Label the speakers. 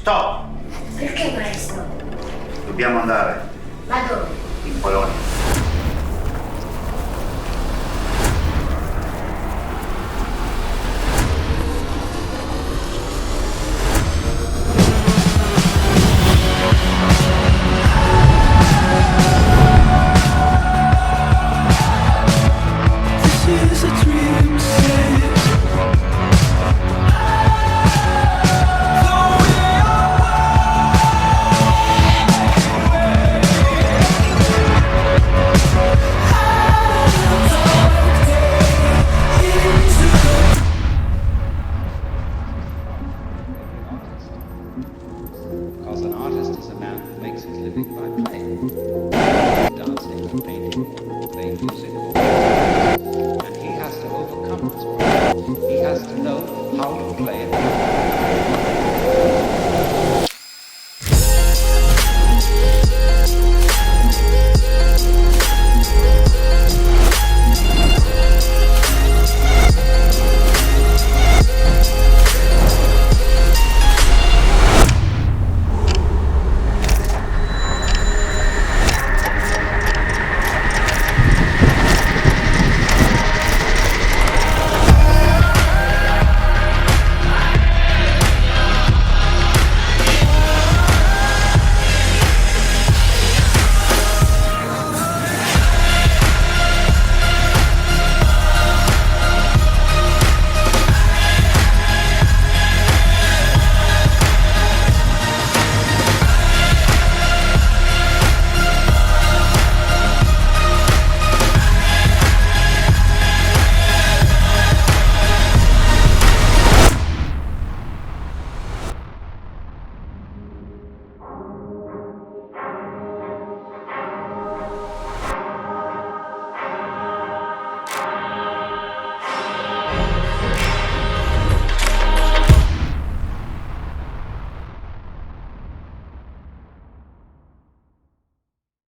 Speaker 1: Stop!
Speaker 2: Perché maestro?
Speaker 1: Dobbiamo andare
Speaker 2: Ma dove?
Speaker 1: in Polonia.
Speaker 3: This is a dream set.
Speaker 4: Because an artist is a man who makes his living by playing. Dancing, painting, playing music. And he has to overcome this problem. He has to know how to play it.